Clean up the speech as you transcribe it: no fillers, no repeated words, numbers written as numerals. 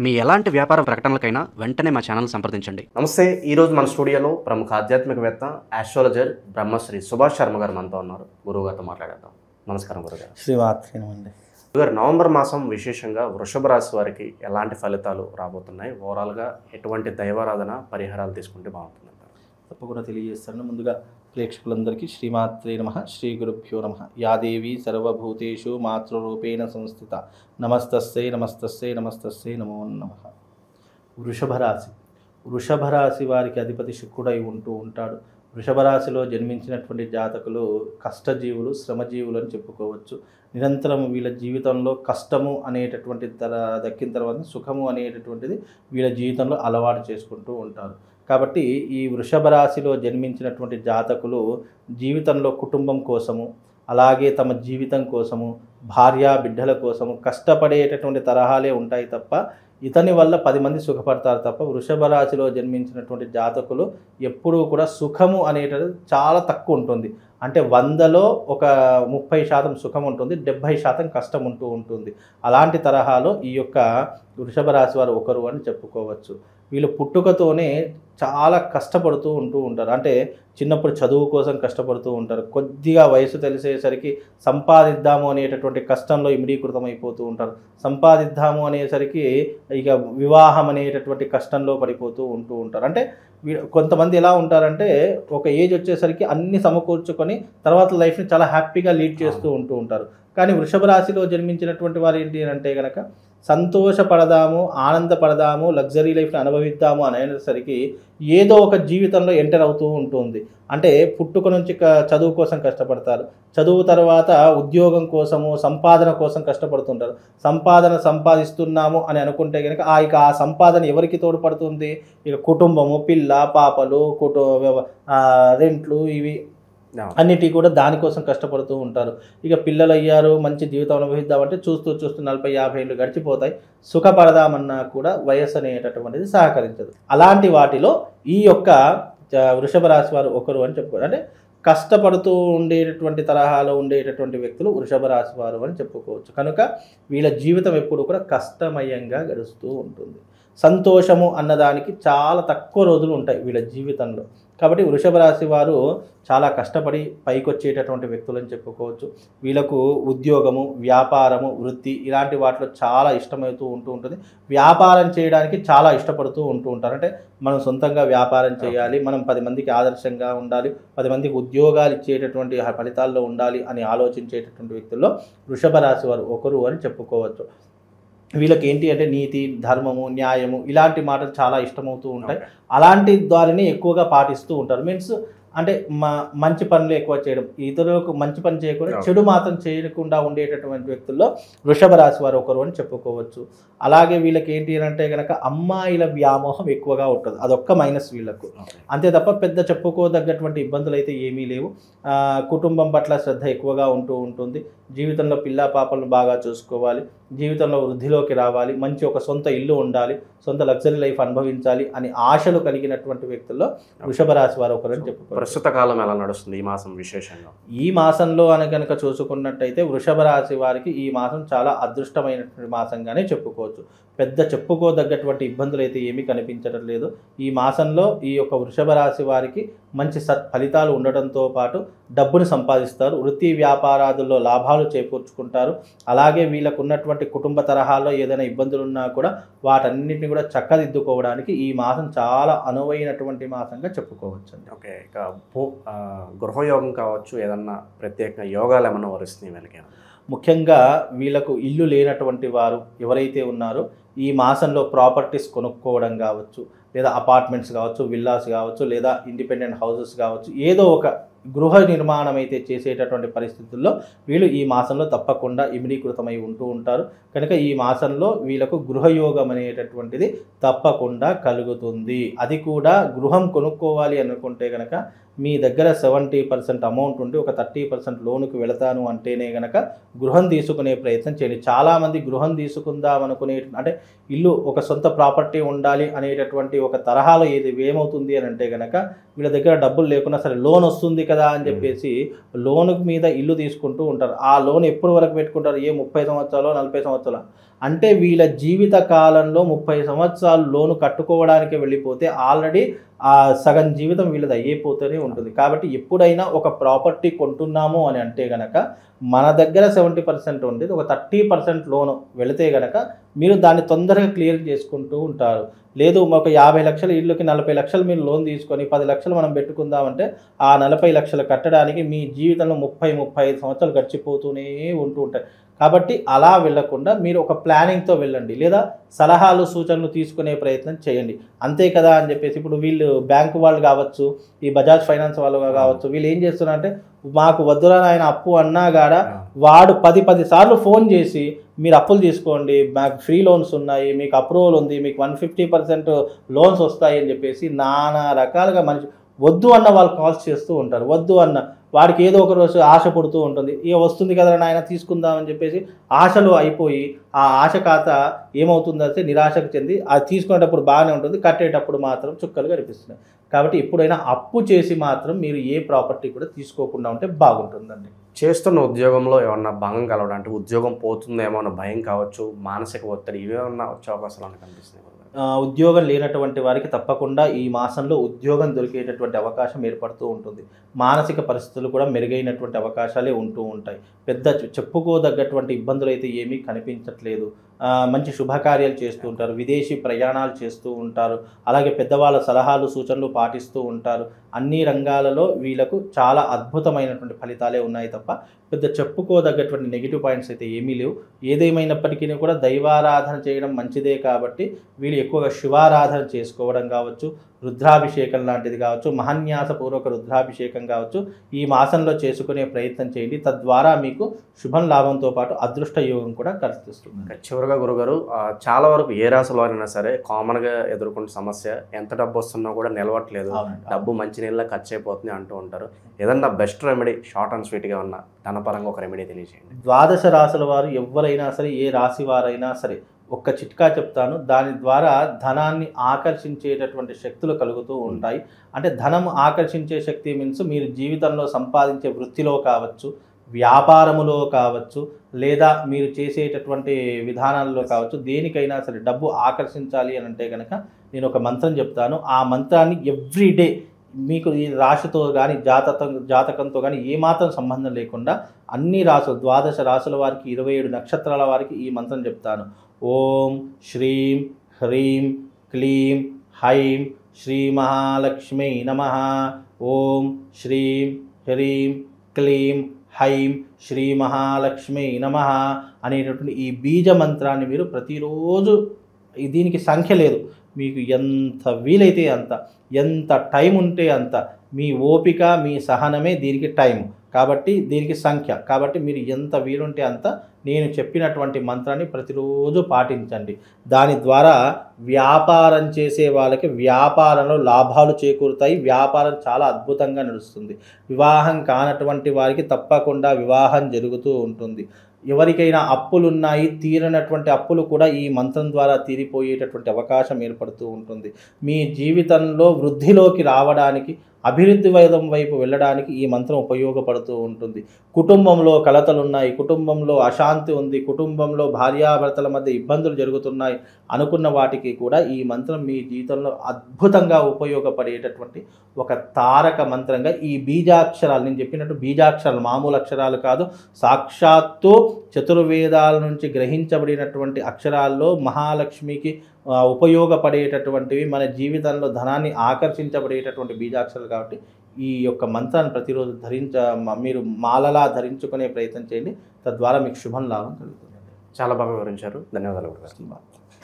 మీ ఎలాంటి వ్యాపార ప్రకటనలకైనా వెంటనే మా ఛానల్ సంప్రదించండి. నమస్తే. ఈరోజు మన స్టూడియోలో ప్రముఖ ఆధ్యాత్మికవేత్త ఆస్ట్రాలజర్ బ్రహ్మశ్రీ సుభాష్ శర్మ గారు మనతో ఉన్నారు. గురువుగారితో మాట్లాడేద్దాం. నమస్కారం గురుగారు. శ్రీమాత్రేనమండి. గురుగారు, నవంబర్ మాసం విశేషంగా వృషభ రాశి వారికి ఎలాంటి ఫలితాలు రాబోతున్నాయి? ఓవరాల్గా ఎటువంటి దైవారాధన పరిహారాలు తీసుకుంటే బాగుంటుందంటారు? తప్పకుండా తెలియజేస్తాను. ముందుగా ప్రేక్షకులందరికీ శ్రీమాత్రే నమః, శ్రీ గురుభ్యో నమః. యాదేవి సర్వభూతేషు మాతృరూపేణ సంస్థిత నమస్తస్సై నమస్తస్సై నమస్తస్సై నమో నమః. వృషభ రాశి. వృషభ రాశి వారికి అధిపతి శుక్రుడై ఉంటూ ఉంటాడు. వృషభ రాశిలో జన్మించినటువంటి జాతకులు కష్టజీవులు, శ్రమజీవులు అని చెప్పుకోవచ్చు. నిరంతరం వీళ్ళ జీవితంలో కష్టము అనేటటువంటి దక్కిన తర్వాత సుఖము అనేటటువంటిది వీళ్ళ జీవితంలో అలవాటు చేసుకుంటూ ఉంటారు. కాబట్టి ఈ వృషభ రాశిలో జన్మించినటువంటి జాతకులు జీవితంలో కుటుంబం కోసము, అలాగే తమ జీవితం కోసము, భార్యా బిడ్డల కోసము కష్టపడేటటువంటి తరహాలే ఉంటాయి తప్ప ఇతని వల్ల 10 మంది సుఖపడతారు తప్ప వృషభ రాశిలో జన్మించినటువంటి జాతకులు ఎప్పుడూ కూడా సుఖము అనేటది చాలా తక్కువ ఉంటుంది. అంటే 100లో ఒక 30% సుఖం ఉంటుంది, 70% కష్టం ఉంటూ ఉంటుంది. అలాంటి తరహాలో ఈ యొక్క వృషభ రాశి వారు ఒకరు అని చెప్పుకోవచ్చు. వీళ్ళు పుట్టుకతోనే చాలా కష్టపడుతూ ఉంటూ ఉంటారు. అంటే చిన్నప్పుడు చదువు కోసం కష్టపడుతూ ఉంటారు. కొద్దిగా వయసు తెలిసేసరికి సంపాదిద్దాము అనేటటువంటి కష్టంలో ఇమిడీకృతం అయిపోతూ ఉంటారు. సంపాదిద్దాము అనేసరికి ఇక వివాహం అనేటటువంటి కష్టంలో పడిపోతూ ఉంటూ ఉంటారు. అంటే కొంతమంది ఎలా ఉంటారంటే ఒక ఏజ్ వచ్చేసరికి అన్ని సమకూర్చుకొని తర్వాత లైఫ్ని చాలా హ్యాపీగా లీడ్ చేస్తూ ఉంటూ ఉంటారు. కానీ వృషభ రాశిలో జన్మించినటువంటి వారు ఏంటి అంటే కనుక సంతోషపడదాము, ఆనందపడదాము, లగ్జరీ లైఫ్ని అనుభవిద్దాము అనేసరికి ఏదో ఒక జీవితంలో ఎంటర్ అవుతూ ఉంటుంది. అంటే పుట్టుక నుంచి చదువు కోసం కష్టపడతారు, చదువు తర్వాత ఉద్యోగం కోసము, సంపాదన కోసం కష్టపడుతుంటారు. సంపాదిస్తున్నాము అని అనుకుంటే కనుక ఆ సంపాదన ఎవరికి తోడ్పడుతుంది? ఇక కుటుంబము, పిల్ల పాపలు, రెంట్లు, ఇవి అన్నిటి కూడా దానికోసం కష్టపడుతూ ఉంటారు. ఇక పిల్లలు అయ్యారు, మంచి జీవితం అనుభవిద్దామంటే చూస్తూ 40-50 ఏళ్ళు గడిచిపోతాయి. సుఖపడదామన్నా కూడా వయస్సు అనేటటువంటిది సహకరించదు. అలాంటి వాటిలో ఈ యొక్క వృషభ రాశి వారు ఒకరు అని చెప్పుకోవచ్చు. అంటే కష్టపడుతూ ఉండేటటువంటి తరహాలో ఉండేటటువంటి వ్యక్తులు వృషభ రాశి వారు అని చెప్పుకోవచ్చు. కనుక వీళ్ళ జీవితం ఎప్పుడు కూడా కష్టమయంగా గడుస్తూ ఉంటుంది. సంతోషము అన్నదానికి చాలా తక్కువ రోజులు ఉంటాయి వీళ్ళ జీవితంలో. కాబట్టి వృషభ రాశి వారు చాలా కష్టపడి పైకొచ్చేటటువంటి వ్యక్తులని చెప్పుకోవచ్చు. వీళ్ళకు ఉద్యోగము, వ్యాపారము, వృత్తి ఇలాంటి వాటిలో చాలా ఇష్టమవుతూ ఉంటుంది. వ్యాపారం చేయడానికి చాలా ఇష్టపడుతూ ఉంటూ ఉంటారు. అంటే మనం సొంతంగా వ్యాపారం చేయాలి, మనం 10 మందికి ఆదర్శంగా ఉండాలి, 10 మందికి ఉద్యోగాలు ఇచ్చేటటువంటి ఫలితాల్లో ఉండాలి అని ఆలోచించేటటువంటి వ్యక్తుల్లో వృషభ రాశి వారు ఒకరు అని చెప్పుకోవచ్చు. వీళ్ళకి ఏంటి అంటే నీతి, ధర్మము, న్యాయము ఇలాంటి మాటలు చాలా ఇష్టమవుతూ ఉంటాయి. అలాంటి దారిని ఎక్కువగా పాటిస్తూ ఉంటారు. మీన్స్ అంటే మంచి పనులు ఎక్కువ చేయడం, ఇతరులకు మంచి పని చేయకుండా చెడు మాత్రం చేయకుండా ఉండేటటువంటి వ్యక్తుల్లో వృషభ రాశి వారు ఒకరు అని చెప్పుకోవచ్చు. అలాగే వీళ్ళకి ఏంటి అంటే కనుక అమ్మాయిల వ్యామోహం ఎక్కువగా ఉంటుంది. అదొక్క మైనస్ వీళ్ళకు. అంతే తప్ప పెద్ద చెప్పుకోదగ్గటువంటి ఇబ్బందులు అయితే ఏమీ లేవు. కుటుంబం పట్ల శ్రద్ధ ఎక్కువగా ఉంటూ ఉంటుంది. జీవితంలో పిల్ల పాపలను బాగా చూసుకోవాలి, జీవితంలో వృద్ధిలోకి రావాలి, మంచి ఒక సొంత ఇల్లు ఉండాలి, సొంత లగ్జరీ లైఫ్ అనుభవించాలి అని ఆశలు కలిగినటువంటి వ్యక్తుల్లో వృషభ రాశి వారు ఒకరని చెప్పుకోవాలి. ప్రస్తుత కాలం ఎలా నడుస్తుంది ఈ మాసం విశేషంగా? ఈ మాసంలో అని కనుక చూసుకున్నట్టయితే వృషభ రాశి వారికి ఈ మాసం చాలా అదృష్టమైనటువంటి మాసంగానే చెప్పుకోవచ్చు. పెద్ద చెప్పుకోదగ్గటువంటి ఇబ్బందులు అయితే ఏమీ కనిపించడం లేదు. ఈ మాసంలో ఈ యొక్క వృషభ రాశి వారికి మంచి ఫలితాలు ఉండటంతో పాటు డబ్బును సంపాదిస్తారు, వృత్తి వ్యాపారాదుల్లో లాభాలు చేకూర్చుకుంటారు. అలాగే వీళ్ళకు ఉన్నటువంటి కుటుంబ తరహాలో ఏదైనా ఇబ్బందులు ఉన్నా కూడా వాటన్నిటిని కూడా చక్కదిద్దుకోవడానికి ఈ మాసం చాలా అనువైనటువంటి మాసంగా చెప్పుకోవచ్చు అండి. ఓకే. ఇక గృహయోగం కావచ్చు, ఏదన్నా ప్రత్యేకంగా యోగాలు ఏమన్నా వరుస్తున్నాయి వీళ్ళకి? ముఖ్యంగా వీళ్ళకు ఇల్లు లేనటువంటి వారు ఎవరైతే ఉన్నారో ఈ మాసంలో ప్రాపర్టీస్ కొనుక్కోవడం కావచ్చు, లేదా అపార్ట్మెంట్స్ కావచ్చు, విల్లాస్ కావచ్చు, లేదా ఇండిపెండెంట్ హౌసెస్ కావచ్చు, ఏదో ఒక గృహ నిర్మాణం అయితే చేసేటటువంటి పరిస్థితుల్లో వీళ్ళు ఈ మాసంలో తప్పకుండా ఇమిడీకృతమై ఉంటూ ఉంటారు. కనుక ఈ మాసంలో వీళ్ళకు గృహయోగం అనేటటువంటిది తప్పకుండా కలుగుతుంది. అది కూడా గృహం కొనుక్కోవాలి అనుకుంటే కనుక మీ దగ్గర 70% అమౌంట్ ఉండి ఒక 30% లోనుకు వెళతాను అంటేనే కనుక గృహం తీసుకునే ప్రయత్నం చేయండి. చాలామంది గృహం తీసుకుందాం అనుకునే అంటే ఇల్లు ఒక సొంత ప్రాపర్టీ ఉండాలి అనేటటువంటి ఒక తరహాలో ఏమవుతుంది అని అంటే కనుక వీళ్ళ దగ్గర డబ్బులు లేకున్నా సరే లోన్ వస్తుంది కదా అని చెప్పేసి లోన్ మీద ఇల్లు తీసుకుంటూ ఉంటారు. ఆ లోన్ ఎప్పుడు వరకు పెట్టుకుంటారు? 30 సంవత్సరాలు 40 సంవత్సరాలు అంటే వీళ్ళ జీవిత కాలంలో 30 సంవత్సరాలు లోను కట్టుకోవడానికి వెళ్ళిపోతే ఆల్రెడీ ఆ సగం జీవితం వీళ్ళది అయిపోతూనే ఉంటుంది. కాబట్టి ఎప్పుడైనా ఒక ప్రాపర్టీ కొంటున్నాము అని అంటే గనక మన దగ్గర 70% ఉండేది ఒక 30% లోను వెళితే గనక మీరు దాన్ని తొందరగా క్లియర్ చేసుకుంటూ ఉంటారు. లేదు ఒక 50 లక్షల ఇల్లుకి 40 లక్షలు మీరు లోన్ తీసుకొని 10 లక్షలు మనం పెట్టుకుందామంటే ఆ 40 లక్షలు కట్టడానికి మీ జీవితంలో 35 సంవత్సరాలు గడిచిపోతూనే ఉంటూ ఉంటాయి. కాబట్టి అలా వెళ్ళకుండా మీరు ఒక ప్లానింగ్తో వెళ్ళండి, లేదా సలహాలు సూచనలు తీసుకునే ప్రయత్నం చేయండి. అంతే కదా అని చెప్పేసి ఇప్పుడు వీళ్ళు బ్యాంకు వాళ్ళు కావచ్చు, ఈ బజాజ్ ఫైనాన్స్ వాళ్ళు కావచ్చు, వీళ్ళు ఏం చేస్తున్నారంటే మాకు వద్దురా ఆయన అప్పు అన్నా గాడ వాడు 10 సార్లు ఫోన్ చేసి మీరు అప్పులు తీసుకోండి, మాకు ఫ్రీ లోన్స్ ఉన్నాయి, మీకు అప్రూవల్ ఉంది, మీకు 150% లోన్స్ వస్తాయి అని చెప్పేసి నానా రకాలుగా మనిషి వద్దు అన్న వాళ్ళు కాల్స్ చేస్తూ ఉంటారు. వద్దు అన్న వాడికి ఏదో ఒక రోజు ఆశ పుడుతూ ఉంటుంది, ఇక వస్తుంది కదా నాయన తీసుకుందామని చెప్పేసి ఆశలు అయిపోయి ఆ ఆశ ఖాతా ఏమవుతుందంటే నిరాశకు చెంది అది తీసుకునేటప్పుడు బాగానే ఉంటుంది, కట్టేటప్పుడు మాత్రం చుక్కలు కనిపిస్తున్నాయి. కాబట్టి ఎప్పుడైనా అప్పు చేసి మాత్రం మీరు ఏ ప్రాపర్టీ కూడా తీసుకోకుండా ఉంటే బాగుంటుందండి. చేస్తున్న ఉద్యోగంలో ఏమన్నా భంగం కలవడం అంటే ఉద్యోగం పోతుందేమో అన్న భయం కావచ్చు, మానసిక ఒత్తిడి ఇవేమన్నా వచ్చే అవకాశాలు కనిపిస్తున్నాయి? ఉద్యోగం లేనటువంటి వారికి తప్పకుండా ఈ మాసంలో ఉద్యోగం దొరికేటటువంటి అవకాశం ఏర్పడుతూ ఉంటుంది. మానసిక పరిస్థితులు కూడా మెరుగైనటువంటి అవకాశాలే ఉంటూ ఉంటాయి. పెద్ద చెప్పుకోదగ్గటువంటి ఇబ్బందులు అయితే ఏమీ కనిపించట్లేదు. మంచి శుభకార్యాలు చేస్తూ ఉంటారు, విదేశీ ప్రయాణాలు చేస్తూ ఉంటారు, అలాగే పెద్దవాళ్ళ సలహాలు సూచనలు పాటిస్తూ ఉంటారు. అన్ని రంగాలలో వీళ్ళకు చాలా అద్భుతమైనటువంటి ఫలితాలే ఉన్నాయి తప్ప పెద్ద చెప్పుకోదగ్గటువంటి నెగిటివ్ పాయింట్స్ అయితే ఏమీ లేవు. ఏదేమైనప్పటికీ కూడా దైవారాధన చేయడం మంచిదే కాబట్టి వీళ్ళు ఎక్కువగా శివారాధన చేసుకోవడం కావచ్చు, రుద్రాభిషేకం లాంటిది కావచ్చు, మహాన్యాసపూర్వక రుద్రాభిషేకం కావచ్చు ఈ మాసంలో చేసుకునే ప్రయత్నం చేయండి. తద్వారా మీకు శుభం లాభంతో పాటు అదృష్ట యోగం కూడా కలుస్తుంది. చివరిగా గురుగారు, చాలా వరకు ఏ రాశిలో అయినా సరే కామన్గా ఎదుర్కొంటే సమస్య ఎంత డబ్బు వస్తున్నా కూడా నిలవట్లేదు, డబ్బు మంచినీళ్ళ ఖర్చు అయిపోతుంది అంటూ ఉంటారు. ఏదన్నా బెస్ట్ రెమెడీ షార్ట్ అండ్ స్వీట్గా ఉన్న ధనపరంగా ఒక రెమెడీ తెలియజేయండి. 12 రాశుల వారు ఎవరైనా సరే, ఏ రాశి వారైనా సరే ఒక్క చిట్కా చెప్తాను, దాని ద్వారా ధనాన్ని ఆకర్షించేటటువంటి శక్తులు కలుగుతూ ఉంటాయి. అంటే ధనం ఆకర్షించే శక్తి మీన్స్ మీరు జీవితంలో సంపాదించే వృత్తిలో కావచ్చు, వ్యాపారములో కావచ్చు, లేదా మీరు చేసేటటువంటి విధానాల్లో కావచ్చు, దేనికైనా సరే డబ్బు ఆకర్షించాలి అని అంటే కనుక నేను ఒక మంత్రం చెప్తాను. ఆ మంత్రాన్ని ఎవ్రీడే మీకు ఈ రాశితో కానీ జాతకంతో కానీ ఏమాత్రం సంబంధం లేకుండా అన్ని రాశులు 12 రాశుల వారికి 27 నక్షత్రాల వారికి ఈ మంత్రం చెప్తాను. ఓం శ్రీం హ్రీం క్లీం హైం శ్రీ మహాలక్ష్మీ నమః. ఓం శ్రీం హ్రీం క్లీం హైం శ్రీ మహాలక్ష్మీ నమః అనేటటువంటి ఈ బీజ మంత్రాన్ని మీరు ప్రతిరోజు, దీనికి సంఖ్య లేదు, మీకు ఎంత వీలైతే అంత, ఎంత టైం ఉంటే అంత, మీ ఓపిక మీ సహనమే దీనికి టైం కాబట్టి, దీనికి సంఖ్య కాబట్టి మీరు ఎంత వీలుంటే అంత నేను చెప్పినటువంటి మంత్రాన్ని ప్రతిరోజు పాటించండి. దాని ద్వారా వ్యాపారం చేసే వాళ్ళకి వ్యాపారంలో లాభాలు చేకూరుతాయి, వ్యాపారం చాలా అద్భుతంగా నడుస్తుంది. వివాహం కానటువంటి వారికి తప్పకుండా వివాహం జరుగుతూ ఉంటుంది. ఎవరికైనా అప్పులున్నాయి, తీరనటువంటి అప్పులు కూడా ఈ మంత్రం ద్వారా తీరిపోయేటటువంటి అవకాశం ఏర్పడుతూ ఉంటుంది. మీ జీవితంలో వృద్ధిలోకి రావడానికి, అభివృద్ధి వైపు వెళ్ళడానికి ఈ మంత్రం ఉపయోగపడుతూ ఉంటుంది. కుటుంబంలో కలతలున్నాయి, కుటుంబంలో అశాంతి ఉంది, కుటుంబంలో భార్యాభర్తల మధ్య ఇబ్బందులు జరుగుతున్నాయి అనుకున్న వాటికి కూడా ఈ మంత్రం మీ జీవితంలో అద్భుతంగా ఉపయోగపడేటటువంటి ఒక తారక మంత్రంగా ఈ బీజాక్షరాలు, నేను చెప్పినట్టు బీజాక్షరాలు మామూలు అక్షరాలు కాదు, సాక్షాత్తు చతుర్వేదాల నుంచి గ్రహించబడినటువంటి అక్షరాల్లో మహాలక్ష్మికి ఉపయోగపడేటటువంటివి, మన జీవితంలో ధనాన్ని ఆకర్షించబడేటటువంటి బీజాక్షరాలు కాబట్టి ఈ యొక్క మంత్రాన్ని ప్రతిరోజు మీరు మాలలా ధరించుకునే ప్రయత్నం చేయండి. తద్వారా మీకు శుభం లాభం కలుగుతుంది. చాలా బాగా వివరించారు, ధన్యవాదాలు.